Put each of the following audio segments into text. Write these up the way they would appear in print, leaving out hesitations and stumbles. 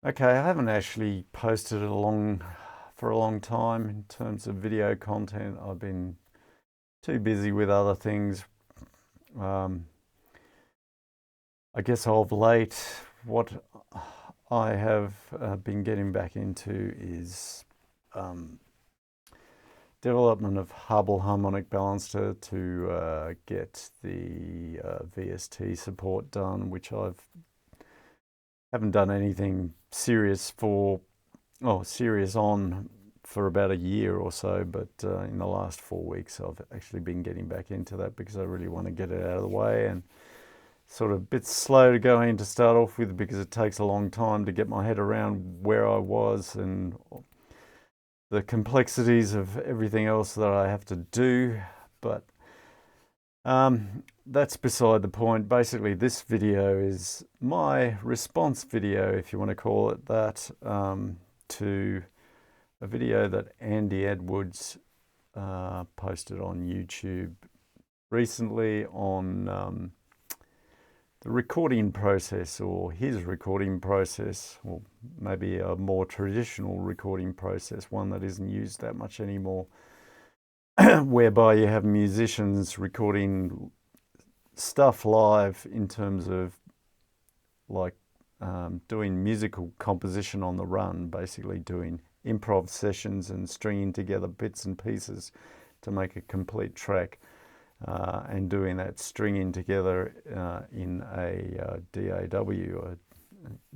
Okay, I haven't actually posted for a long time in terms of video content. I've been too busy with other things. Um, I guess of late, what I have been getting back into is um, development of Hubble harmonic balancer to get the VST support done, which I've haven't done anything serious on for about a year or so, but in the last 4 weeks I've actually been getting back into that because I really want to get it out of the way, and sort of a bit slow to go in to start off with because it takes a long time to get my head around where I was and the complexities of everything else that I have to do. But that's beside the point. Basically, this video is my response video, if you want to call it that, to a video that Andy Edwards posted on YouTube recently on the recording process, or his recording process, or maybe a more traditional recording process, one that isn't used that much anymore, whereby you have musicians recording stuff live in terms of like doing musical composition on the run, basically doing improv sessions and stringing together bits and pieces to make a complete track, and doing that stringing together in a DAW, a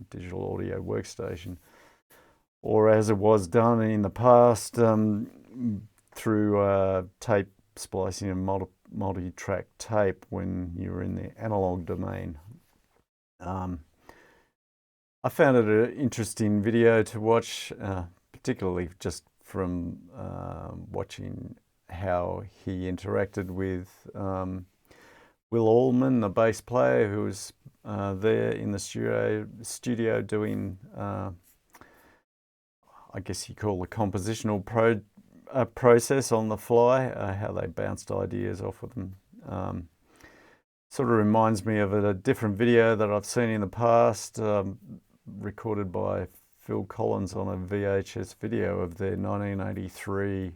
digital audio workstation, or as it was done in the past through tape splicing and multi-track tape when you were in the analog domain. I found it an interesting video to watch, particularly just from watching how he interacted with Will Allman, the bass player, who was there in the studio doing, I guess you call the compositional process on the fly, how they bounced ideas off of them. Sort of reminds me of a different video that I've seen in the past, recorded by Phil Collins on a VHS video of their 1983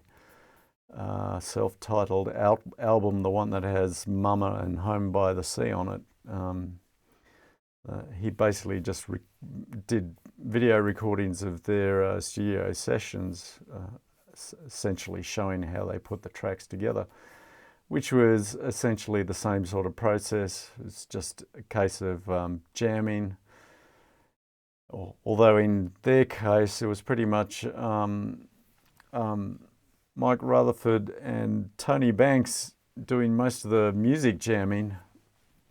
self-titled album, the one that has Mama and Home by the Sea on it. He basically just did video recordings of their studio sessions, essentially showing how they put the tracks together, which was essentially the same sort of process. It's just a case of jamming. Although in their case, it was pretty much Mike Rutherford and Tony Banks doing most of the music jamming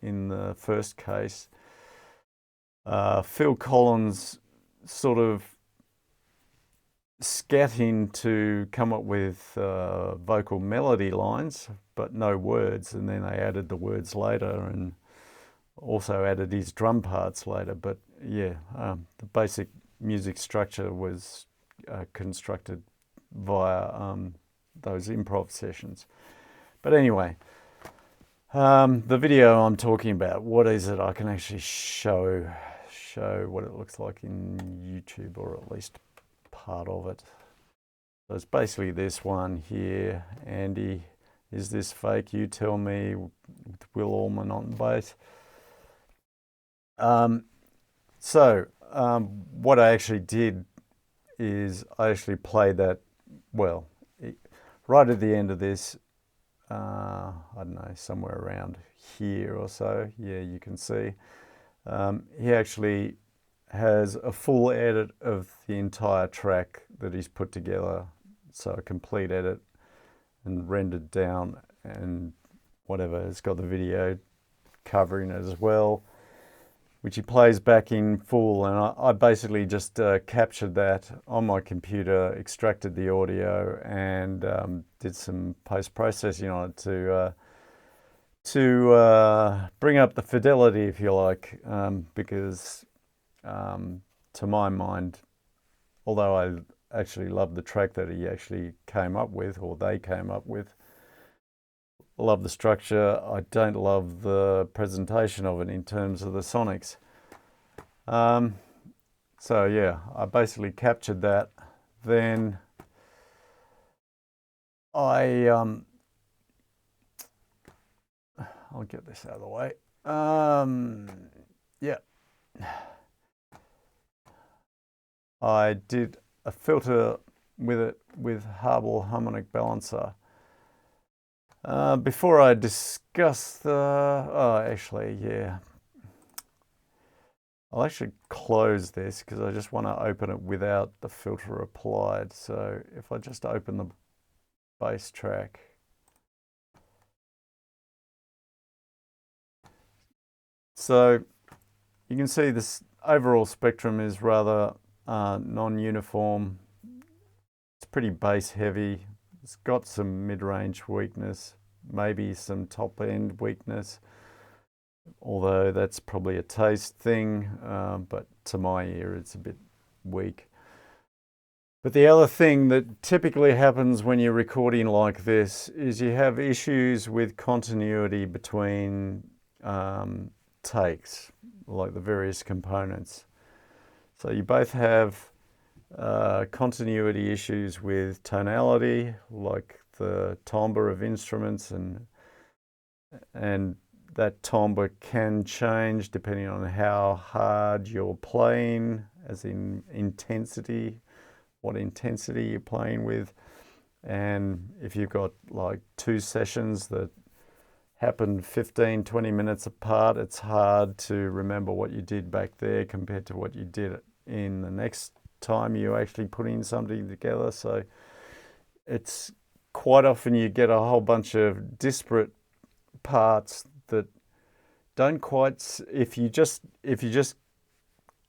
in the first case. Phil Collins sort of scatting to come up with vocal melody lines, but no words, and then they added the words later and also added his drum parts later. But yeah, the basic music structure was constructed via those improv sessions. But anyway, the video I'm talking about, what is it? I can actually show what it looks like in YouTube, or at least part of it. So it's basically this one here. Andy, is this fake? You tell me, with Will Allman on bass. What I actually did is I actually played that, well, right at the end of this, I don't know, somewhere around here or so. Yeah, you can see. He actually has a full edit of the entire track that he's put together. So a complete edit and rendered down and whatever. It's got the video covering it as well, which he plays back in full. And I basically just captured that on my computer, extracted the audio, and did some post-processing on it to bring up the fidelity, if you like, because to my mind, although I actually love the track that he actually came up with, or they came up with, love the structure, I don't love the presentation of it in terms of the sonics. So yeah, I basically captured that. Then I'll get this out of the way. Yeah, I did a filter with it with Harbor Harmonic Balancer. Before I discuss the, actually, yeah. I'll actually close this because I just want to open it without the filter applied. So if I just open the bass track. So you can see this overall spectrum is rather non-uniform. It's pretty bass heavy. It's got some mid-range weakness, maybe some top-end weakness, although that's probably a taste thing, but to my ear it's a bit weak. But the other thing that typically happens when you're recording like this is you have issues with continuity between takes, like the various components. So you both have continuity issues with tonality, like the timbre of instruments, and that timbre can change depending on how hard you're playing, as in intensity, what intensity you're playing with. And if you've got like two sessions that happen 15-20 minutes apart, it's hard to remember what you did back there compared to what you did in the next time you actually putting something together. So it's quite often you get a whole bunch of disparate parts that don't quite, if you just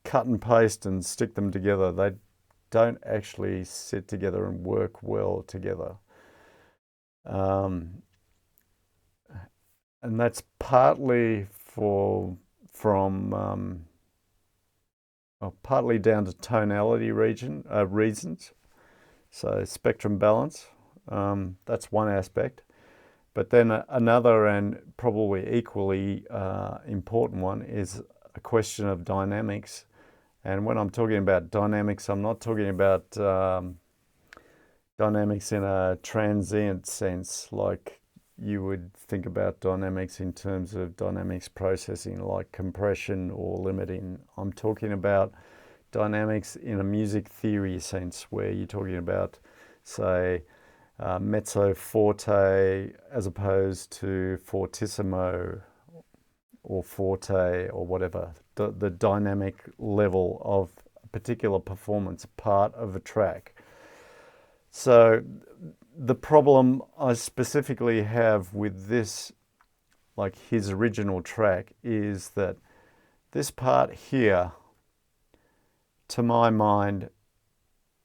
cut and paste and stick them together, they don't actually sit together and work well together. And that's partly partly down to tonality reasons. So spectrum balance, that's one aspect. But then another and probably equally important one is a question of dynamics. And when I'm talking about dynamics, I'm not talking about dynamics in a transient sense, like you would think about dynamics in terms of dynamics processing, like compression or limiting. I'm talking about dynamics in a music theory sense, where you're talking about, say, mezzo forte as opposed to fortissimo or forte or whatever, the dynamic level of a particular performance part of a track. So the problem I specifically have with this, like his original track, is that this part here, to my mind,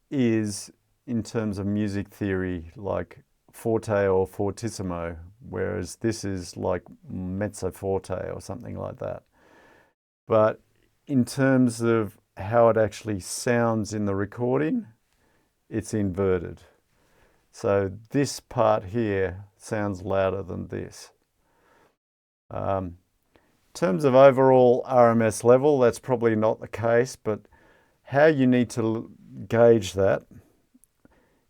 is, in terms of music theory, like forte or fortissimo, whereas this is like mezzo forte or something like that. But in terms of how it actually sounds in the recording, it's inverted. So this part here sounds louder than this. In terms of overall RMS level, that's probably not the case, but how you need to gauge that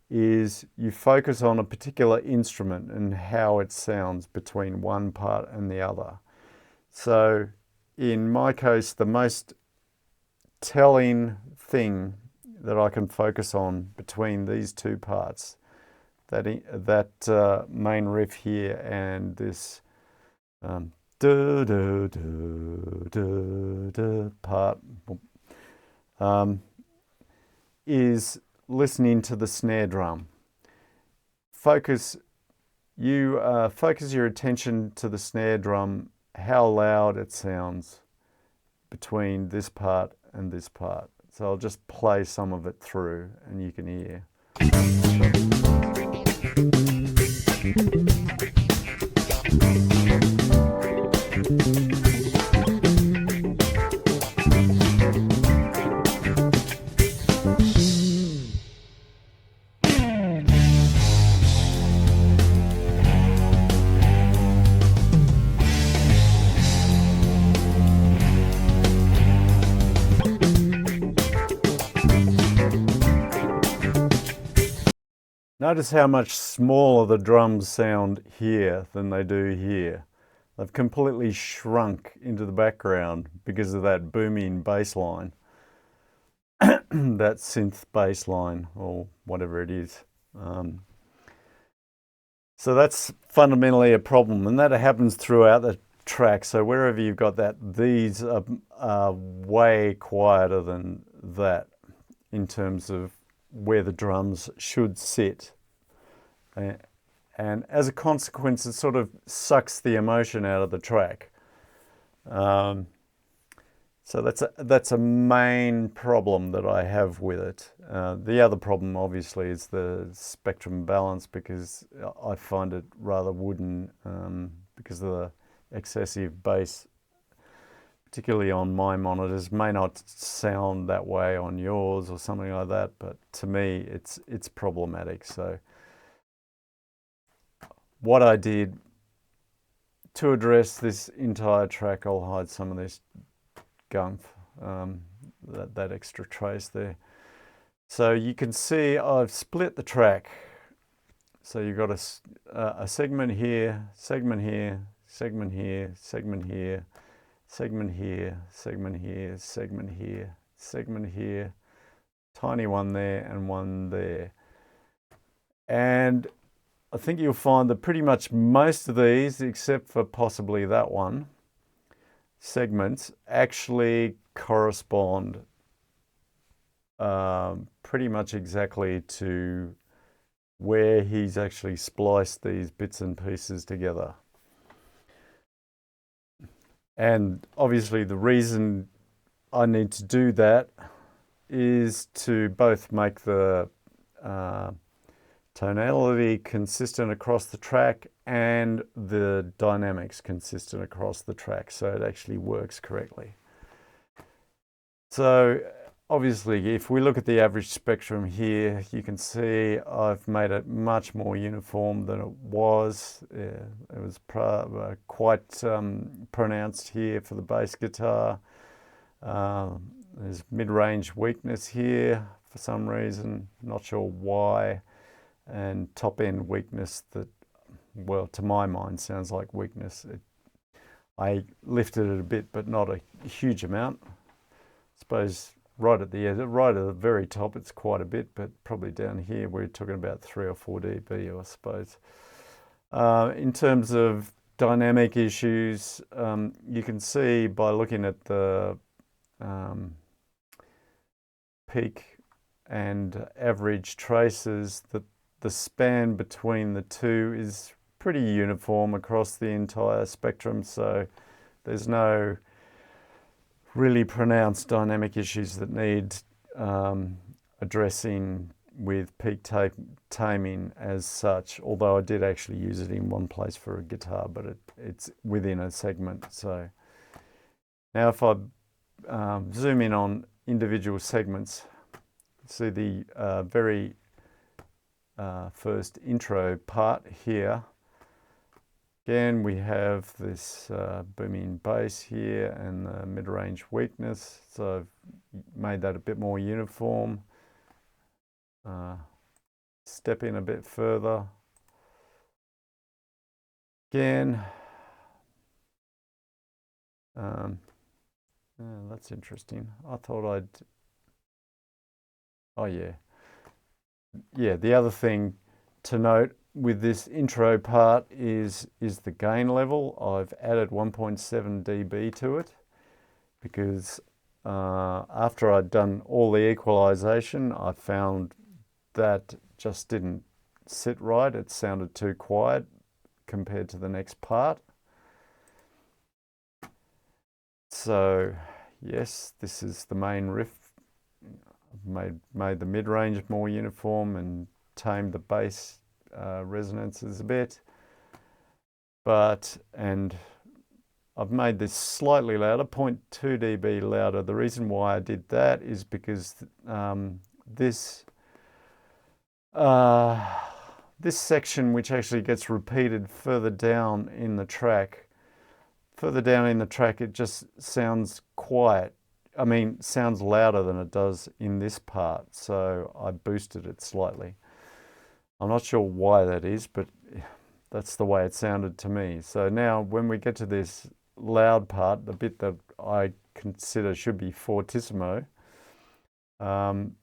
is you focus on a particular instrument and how it sounds between one part and the other. So in my case, the most telling thing that I can focus on between these two parts, that main riff here and this part, is listening to the snare drum. Focus your attention to the snare drum, how loud it sounds between this part and this part. So I'll just play some of it through and you can hear. Notice how much smaller the drums sound here than they do here. They've completely shrunk into the background because of that booming bass line, that synth bass line or whatever it is. So that's fundamentally a problem, and that happens throughout the track. So wherever you've got that, these are way quieter than that in terms of where the drums should sit. And as a consequence, it sort of sucks the emotion out of the track. So that's a main problem that I have with it. The other problem, obviously, is the spectrum balance, because I find it rather wooden because of the excessive bass, particularly on my monitors. May not sound that way on yours or something like that, but to me, it's problematic. So what I did to address this entire track, I'll hide some of this gunk, that extra trace there. So you can see I've split the track. So you've got a segment here, segment here, segment here, segment here, segment here, segment here, segment here, segment here, tiny one there and one there. And I think you'll find that pretty much most of these, except for possibly that one, segments actually correspond pretty much exactly to where he's actually spliced these bits and pieces together. And obviously the reason I need to do that is to both make the tonality consistent across the track and the dynamics consistent across the track, so it actually works correctly. So obviously, if we look at the average spectrum here, you can see I've made it much more uniform than it was. It was quite pronounced here for the bass guitar. There's mid-range weakness here for some reason, not sure why, and top-end weakness that, well, to my mind, sounds like weakness. I lifted it a bit, but not a huge amount. I suppose right at the very top, it's quite a bit, but probably down here, we're talking about 3 or 4 dB, I suppose. In terms of dynamic issues, you can see by looking at the peak and average traces that the span between the two is pretty uniform across the entire spectrum, so there's no really pronounced dynamic issues that need addressing with peak taming as such, although I did actually use it in one place for a guitar, but it's within a segment. So now if I zoom in on individual segments, see the very first intro part here. Again, we have this booming bass here and the mid-range weakness, so I've made that a bit more uniform. Step in a bit further. Again, that's interesting. I thought oh yeah. Yeah, the other thing to note with this intro part is the gain level. I've added 1.7 dB to it because after I'd done all the equalization, I found that just didn't sit right. It sounded too quiet compared to the next part. So yes, this is the main riff. I've made the mid-range more uniform and tamed the bass resonances a bit, and I've made this slightly louder, 0.2 dB louder. The reason why I did that is because this section, which actually gets repeated further down in the track, it just sounds quiet. I mean, sounds louder than it does in this part, so I boosted it slightly. I'm not sure why that is, but that's the way it sounded to me. So now when we get to this loud part, the bit that I consider should be fortissimo, and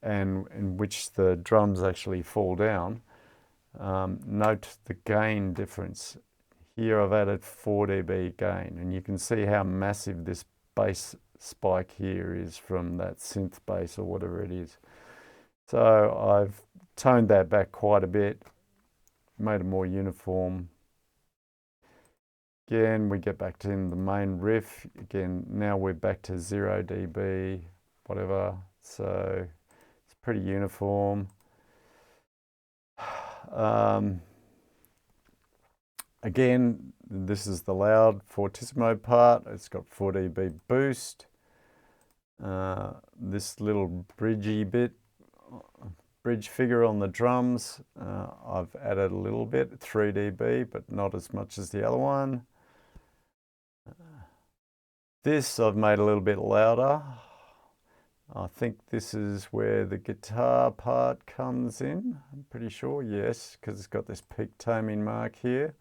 in which the drums actually fall down, note the gain difference. Here I've added 4 dB gain, and you can see how massive this bass spike here is from that synth bass or whatever it is. So I've toned that back quite a bit, made it more uniform. Again, we get back to the main riff. Again, now we're back to 0 dB, whatever. So it's pretty uniform. Again, this is the loud fortissimo part. It's got 4 dB boost. This little bridgey bit, bridge figure on the drums, I've added a little bit, 3 dB, but not as much as the other one. This I've made a little bit louder. I think this is where the guitar part comes in. I'm pretty sure, yes, because it's got this peak taming mark here.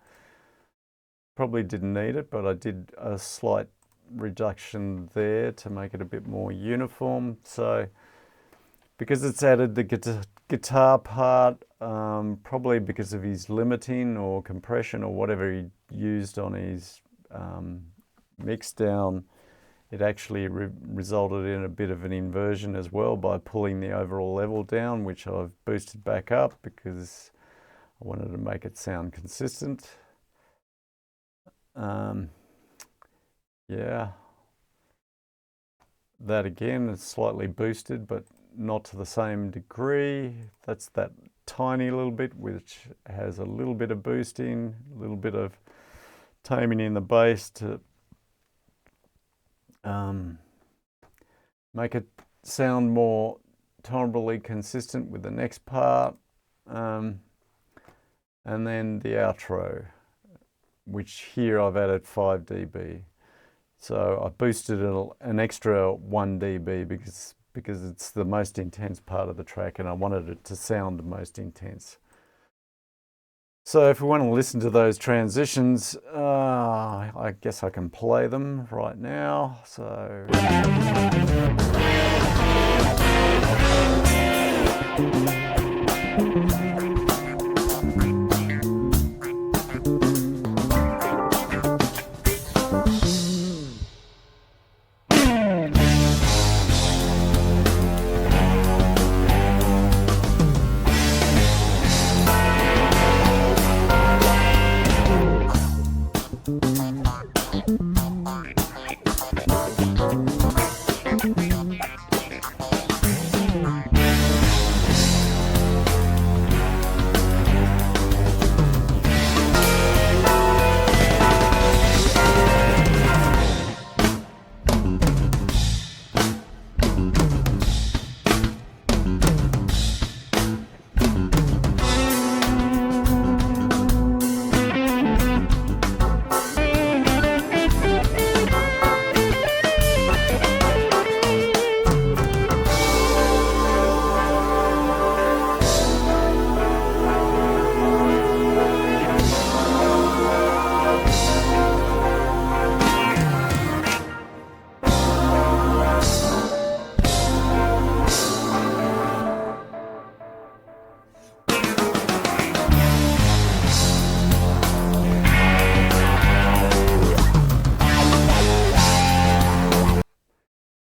Probably didn't need it, but I did a slight reduction there to make it a bit more uniform. So because it's added the guitar part, probably because of his limiting or compression or whatever he used on his mix down, it actually resulted in a bit of an inversion as well by pulling the overall level down, which I've boosted back up because I wanted to make it sound consistent. Yeah, that again is slightly boosted, but not to the same degree. That's that tiny little bit which has a little bit of boosting, a little bit of taming in the bass to make it sound more timbrally consistent with the next part. And then the outro, which here I've added 5 dB. So I boosted it an extra 1 dB because it's the most intense part of the track and I wanted it to sound the most intense. So if we want to listen to those transitions, I guess I can play them right now. So.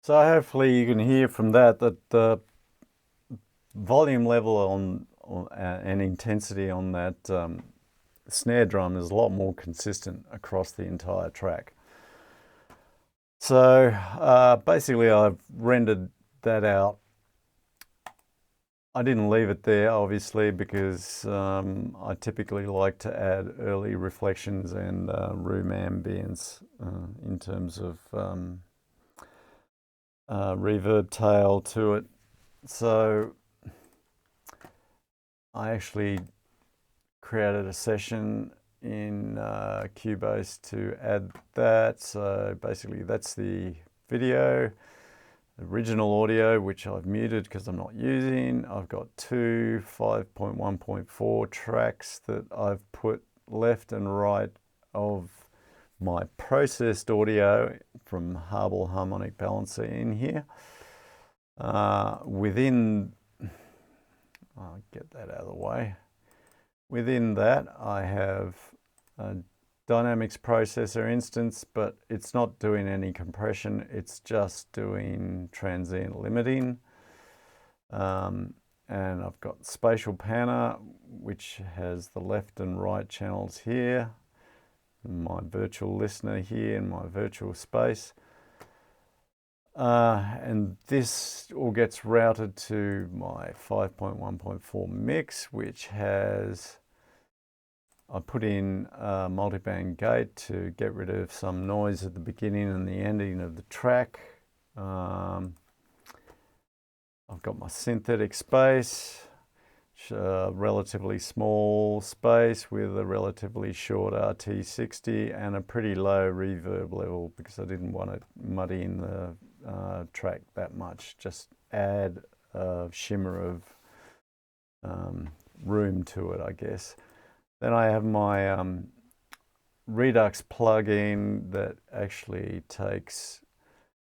So hopefully you can hear from that the volume level and intensity on that snare drum is a lot more consistent across the entire track. So basically I've rendered that out. I didn't leave it there obviously because I typically like to add early reflections and room ambience in terms of reverb tail to it. So I actually created a session in Cubase to add that. So basically that's the video. original audio, which I've muted because I'm not using. I've got two 5.1.4 tracks that I've put left and right of my processed audio from Harbel Harmonic Balancer in here. Within, I'll get that out of the way. Within that, I have a Dynamics processor instance, but it's not doing any compression. It's just doing transient limiting. And I've got spatial panner, which has the left and right channels here, my virtual listener here in my virtual space. And this all gets routed to my 5.1.4 mix, which has, I put in a multiband gate to get rid of some noise at the beginning and the ending of the track. I've got my synthetic space, a relatively small space with a relatively short RT60 and a pretty low reverb level because I didn't want to muddy in the track that much. Just add a shimmer of room to it, I guess. Then I have my Redux plugin that actually takes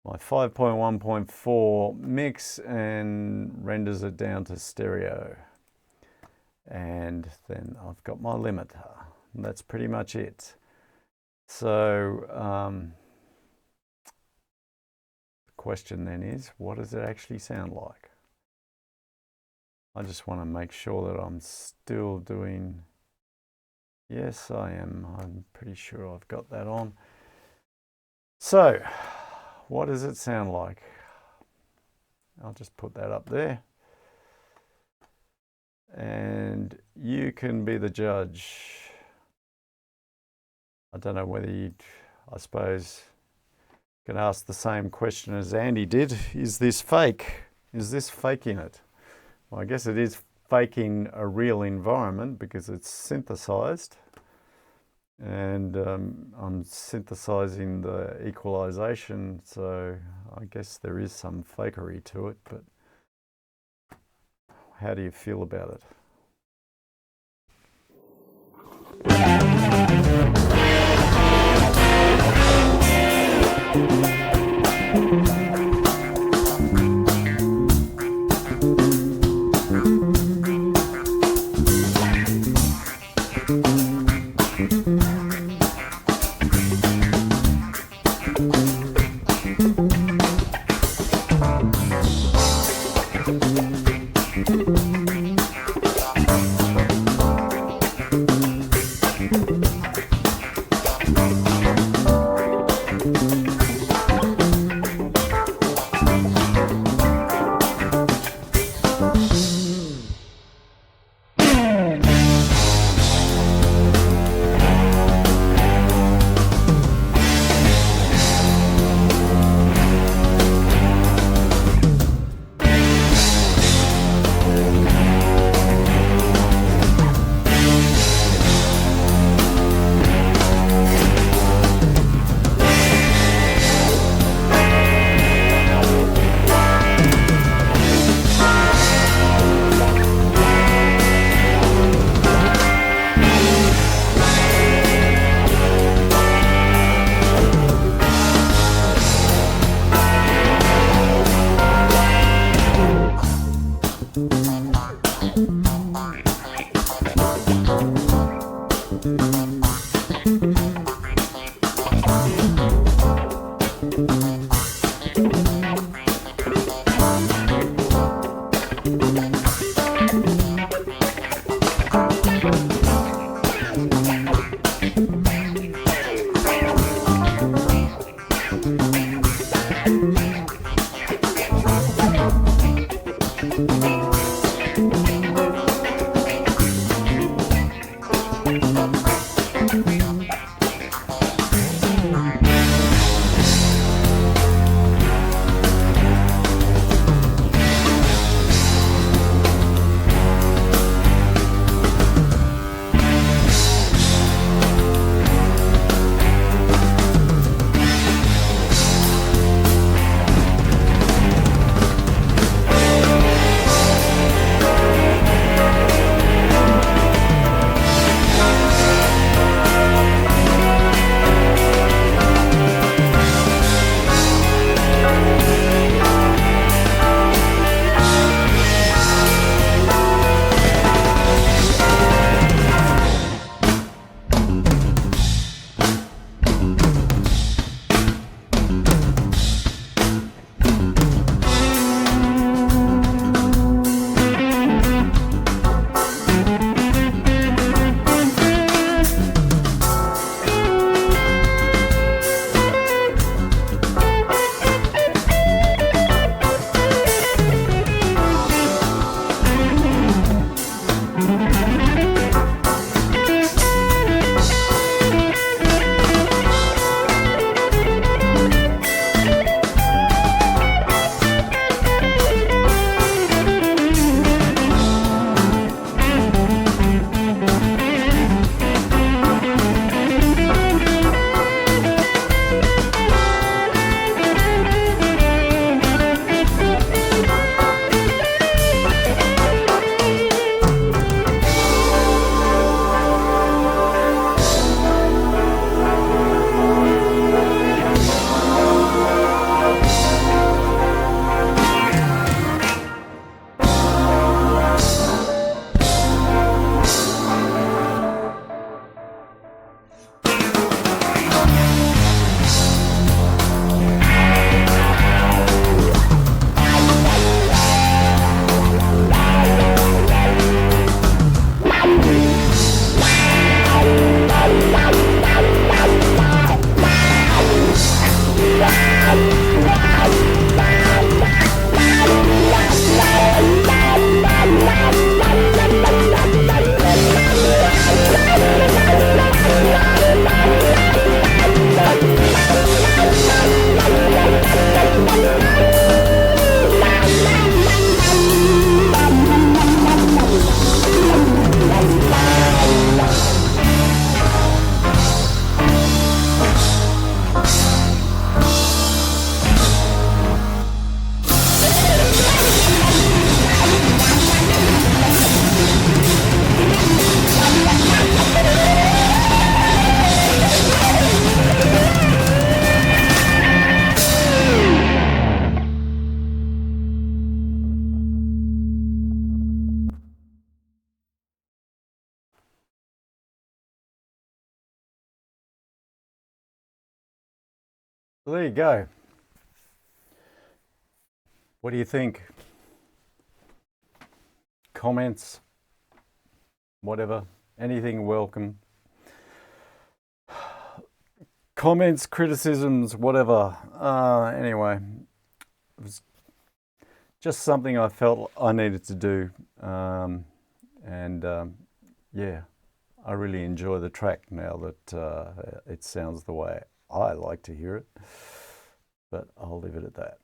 my 5.1.4 mix and renders it down to stereo. And then I've got my limiter. And that's pretty much it. So the question then is, what does it actually sound like? I just want to make sure that I'm still doing... Yes, I am. I'm pretty sure I've got that on. So, what does it sound like? I'll just put that up there. And you can be the judge. I don't know whether you'd, I suppose, can ask the same question as Andy did. Is this fake? Is this faking it? Well, I guess it is faking a real environment because it's synthesized, and I'm synthesizing the equalization, so I guess there is some fakery to it, but how do you feel about it? Well, there you go. What do you think? Comments, whatever, anything welcome. Comments, criticisms, whatever. Anyway, it was just something I felt I needed to do. Yeah, I really enjoy the track now that it sounds the way I like to hear it. But I'll leave it at that.